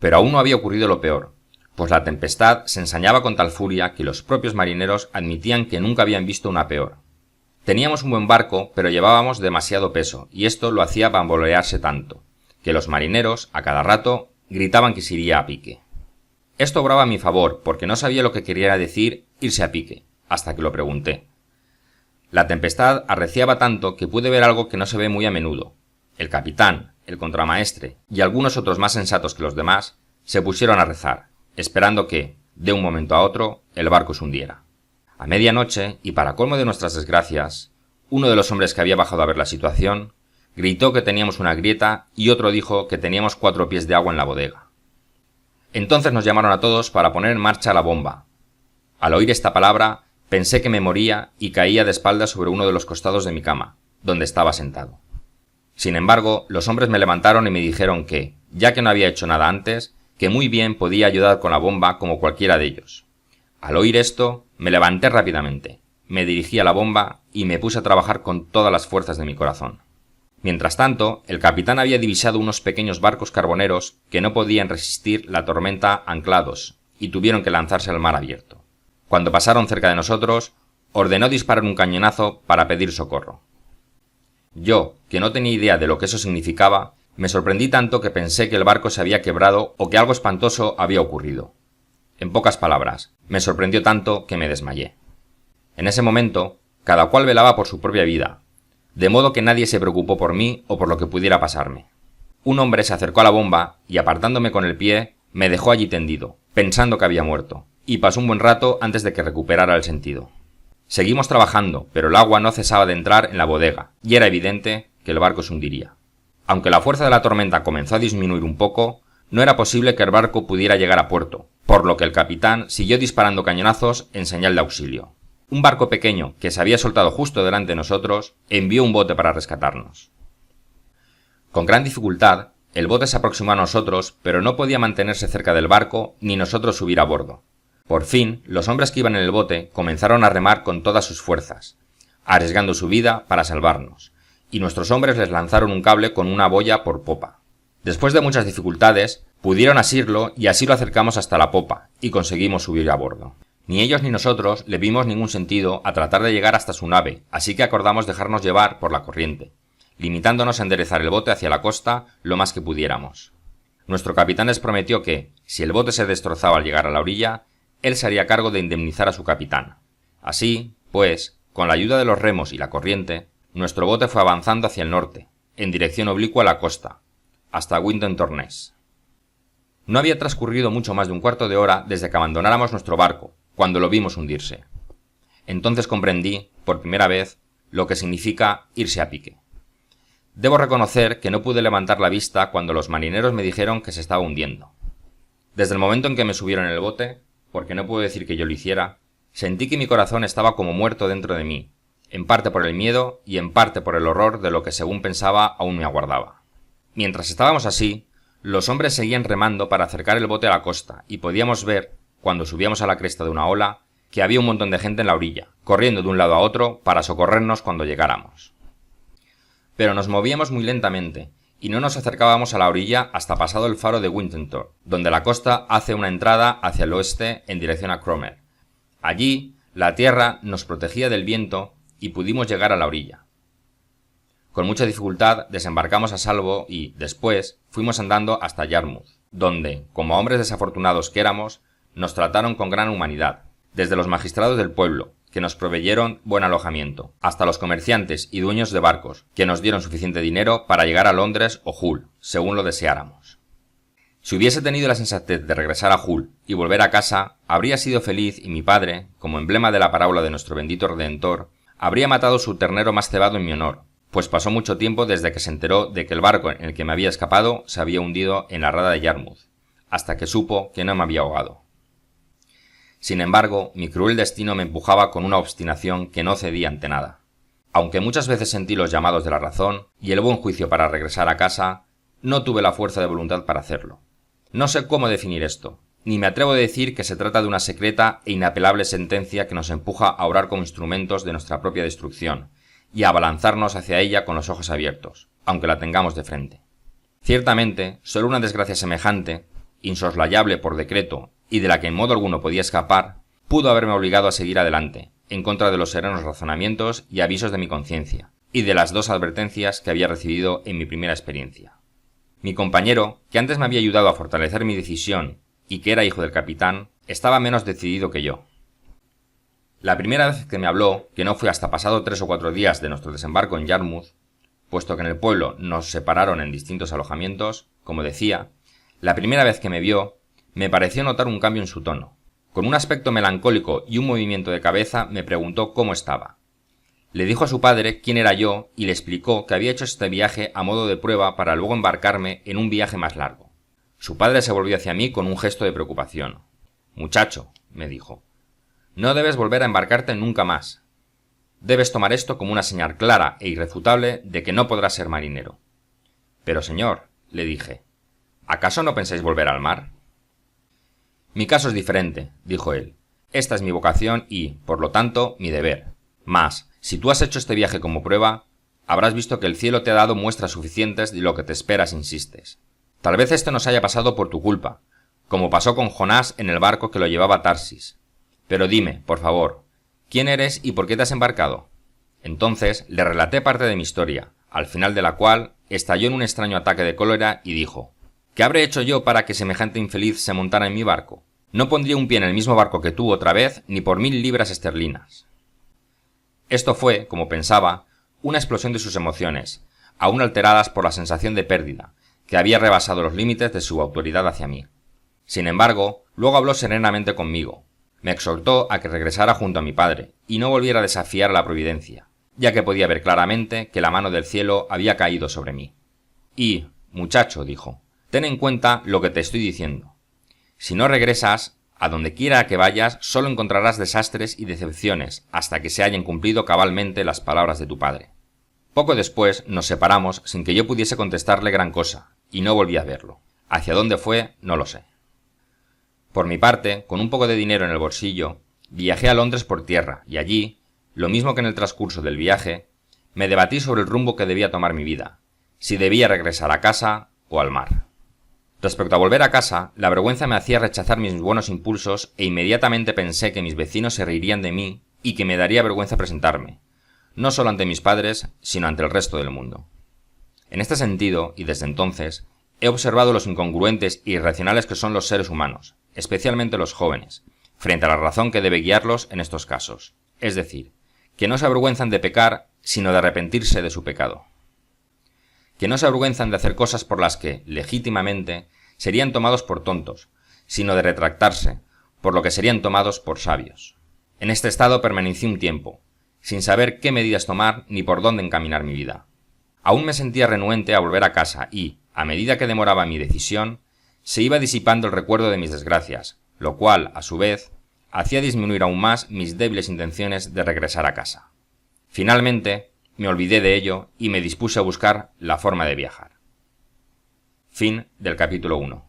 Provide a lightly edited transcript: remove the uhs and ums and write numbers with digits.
Pero aún no había ocurrido lo peor, pues la tempestad se ensañaba con tal furia que los propios marineros admitían que nunca habían visto una peor. Teníamos un buen barco, pero llevábamos demasiado peso, y esto lo hacía bambolearse tanto, que los marineros, a cada rato, gritaban que se iría a pique. Esto obraba a mi favor, porque no sabía lo que quería decir irse a pique, hasta que lo pregunté. La tempestad arreciaba tanto que pude ver algo que no se ve muy a menudo. El capitán, el contramaestre y algunos otros más sensatos que los demás se pusieron a rezar, esperando que, de un momento a otro, el barco se hundiera. A medianoche, y para colmo de nuestras desgracias, uno de los hombres que había bajado a ver la situación gritó que teníamos una grieta y otro dijo que teníamos 4 pies de agua en la bodega. Entonces nos llamaron a todos para poner en marcha la bomba. Al oír esta palabra, pensé que me moría y caía de espaldas sobre uno de los costados de mi cama, donde estaba sentado. Sin embargo, los hombres me levantaron y me dijeron que, ya que no había hecho nada antes, que muy bien podía ayudar con la bomba como cualquiera de ellos. Al oír esto, me levanté rápidamente, me dirigí a la bomba y me puse a trabajar con todas las fuerzas de mi corazón. Mientras tanto, el capitán había divisado unos pequeños barcos carboneros que no podían resistir la tormenta anclados y tuvieron que lanzarse al mar abierto. Cuando pasaron cerca de nosotros, ordenó disparar un cañonazo para pedir socorro. Yo, que no tenía idea de lo que eso significaba, me sorprendí tanto que pensé que el barco se había quebrado o que algo espantoso había ocurrido. En pocas palabras, me sorprendió tanto que me desmayé. En ese momento, cada cual velaba por su propia vida, de modo que nadie se preocupó por mí o por lo que pudiera pasarme. Un hombre se acercó a la bomba y, apartándome con el pie, me dejó allí tendido, pensando que había muerto, y pasó un buen rato antes de que recuperara el sentido. Seguimos trabajando, pero el agua no cesaba de entrar en la bodega, y era evidente que el barco se hundiría. Aunque la fuerza de la tormenta comenzó a disminuir un poco, no era posible que el barco pudiera llegar a puerto, por lo que el capitán siguió disparando cañonazos en señal de auxilio. Un barco pequeño, que se había soltado justo delante de nosotros, envió un bote para rescatarnos. Con gran dificultad, el bote se aproximó a nosotros, pero no podía mantenerse cerca del barco ni nosotros subir a bordo. Por fin, los hombres que iban en el bote comenzaron a remar con todas sus fuerzas, arriesgando su vida para salvarnos, y nuestros hombres les lanzaron un cable con una boya por popa. Después de muchas dificultades, pudieron asirlo y así lo acercamos hasta la popa, y conseguimos subir a bordo. Ni ellos ni nosotros le vimos ningún sentido a tratar de llegar hasta su nave, así que acordamos dejarnos llevar por la corriente, limitándonos a enderezar el bote hacia la costa lo más que pudiéramos. Nuestro capitán les prometió que, si el bote se destrozaba al llegar a la orilla, él se haría cargo de indemnizar a su capitán. Así, pues, con la ayuda de los remos y la corriente, nuestro bote fue avanzando hacia el norte, en dirección oblicua a la costa, hasta Winton-Torness. No había transcurrido mucho más de un cuarto de hora desde que abandonáramos nuestro barco, cuando lo vimos hundirse. Entonces comprendí, por primera vez, lo que significa irse a pique. Debo reconocer que no pude levantar la vista cuando los marineros me dijeron que se estaba hundiendo. Desde el momento en que me subieron en el bote, porque no puedo decir que yo lo hiciera, sentí que mi corazón estaba como muerto dentro de mí, en parte por el miedo y en parte por el horror de lo que según pensaba aún me aguardaba. Mientras estábamos así, los hombres seguían remando para acercar el bote a la costa y podíamos ver, cuando subíamos a la cresta de una ola, que había un montón de gente en la orilla, corriendo de un lado a otro para socorrernos cuando llegáramos. Pero nos movíamos muy lentamente y no nos acercábamos a la orilla hasta pasado el faro de Winterthur, donde la costa hace una entrada hacia el oeste en dirección a Cromer. Allí, la tierra nos protegía del viento y pudimos llegar a la orilla. Con mucha dificultad desembarcamos a salvo y, después, fuimos andando hasta Yarmouth, donde, como hombres desafortunados que éramos, nos trataron con gran humanidad, desde los magistrados del pueblo, que nos proveyeron buen alojamiento, hasta los comerciantes y dueños de barcos, que nos dieron suficiente dinero para llegar a Londres o Hull, según lo deseáramos. Si hubiese tenido la sensatez de regresar a Hull y volver a casa, habría sido feliz y mi padre, como emblema de la parábola de nuestro bendito Redentor, habría matado su ternero más cebado en mi honor, pues pasó mucho tiempo desde que se enteró de que el barco en el que me había escapado se había hundido en la rada de Yarmouth, hasta que supo que no me había ahogado. Sin embargo, mi cruel destino me empujaba con una obstinación que no cedía ante nada. Aunque muchas veces sentí los llamados de la razón y el buen juicio para regresar a casa, no tuve la fuerza de voluntad para hacerlo. No sé cómo definir esto, ni me atrevo a decir que se trata de una secreta e inapelable sentencia que nos empuja a obrar como instrumentos de nuestra propia destrucción y a abalanzarnos hacia ella con los ojos abiertos, aunque la tengamos de frente. Ciertamente, solo una desgracia semejante, insoslayable por decreto y de la que en modo alguno podía escapar, pudo haberme obligado a seguir adelante, en contra de los serenos razonamientos y avisos de mi conciencia, y de las 2 advertencias que había recibido en mi primera experiencia. Mi compañero, que antes me había ayudado a fortalecer mi decisión y que era hijo del capitán, estaba menos decidido que yo. La primera vez que me habló, que no fue hasta pasado 3 o 4 días de nuestro desembarco en Yarmouth, puesto que en el pueblo nos separaron en distintos alojamientos, como decía, la primera vez que me vio, me pareció notar un cambio en su tono. Con un aspecto melancólico y un movimiento de cabeza me preguntó cómo estaba. Le dijo a su padre quién era yo y le explicó que había hecho este viaje a modo de prueba para luego embarcarme en un viaje más largo. Su padre se volvió hacia mí con un gesto de preocupación. «Muchacho», me dijo, «no debes volver a embarcarte nunca más. Debes tomar esto como una señal clara e irrefutable de que no podrás ser marinero». «Pero señor», le dije, «¿acaso no pensáis volver al mar?» «Mi caso es diferente», dijo él. «Esta es mi vocación y, por lo tanto, mi deber. Mas, si tú has hecho este viaje como prueba, habrás visto que el cielo te ha dado muestras suficientes de lo que te esperas insistes. Tal vez esto nos haya pasado por tu culpa, como pasó con Jonás en el barco que lo llevaba a Tarsis. Pero dime, por favor, ¿quién eres y por qué te has embarcado?» Entonces le relaté parte de mi historia, al final de la cual estalló en un extraño ataque de cólera y dijo: «¿Qué habré hecho yo para que semejante infeliz se montara en mi barco? No pondría un pie en el mismo barco que tú otra vez ni por 1000 libras esterlinas». Esto fue, como pensaba, una explosión de sus emociones, aún alteradas por la sensación de pérdida, que había rebasado los límites de su autoridad hacia mí. Sin embargo, luego habló serenamente conmigo. Me exhortó a que regresara junto a mi padre y no volviera a desafiar a la providencia, ya que podía ver claramente que la mano del cielo había caído sobre mí. «Y, muchacho», dijo, «ten en cuenta lo que te estoy diciendo. Si no regresas, a donde quiera que vayas, solo encontrarás desastres y decepciones hasta que se hayan cumplido cabalmente las palabras de tu padre». Poco después nos separamos sin que yo pudiese contestarle gran cosa, y no volví a verlo. Hacia dónde fue, no lo sé. Por mi parte, con un poco de dinero en el bolsillo, viajé a Londres por tierra, y allí, lo mismo que en el transcurso del viaje, me debatí sobre el rumbo que debía tomar mi vida, si debía regresar a casa o al mar. Respecto a volver a casa, la vergüenza me hacía rechazar mis buenos impulsos e inmediatamente pensé que mis vecinos se reirían de mí y que me daría vergüenza presentarme, no solo ante mis padres, sino ante el resto del mundo. En este sentido, y desde entonces, he observado los incongruentes e irracionales que son los seres humanos, especialmente los jóvenes, frente a la razón que debe guiarlos en estos casos, es decir, que no se avergüenzan de pecar, sino de arrepentirse de su pecado. Que no se avergüenzan de hacer cosas por las que, legítimamente, serían tomados por tontos, sino de retractarse, por lo que serían tomados por sabios. En este estado permanecí un tiempo, sin saber qué medidas tomar ni por dónde encaminar mi vida. Aún me sentía renuente a volver a casa y, a medida que demoraba mi decisión, se iba disipando el recuerdo de mis desgracias, lo cual, a su vez, hacía disminuir aún más mis débiles intenciones de regresar a casa. Finalmente, me olvidé de ello y me dispuse a buscar la forma de viajar. Fin del capítulo 1.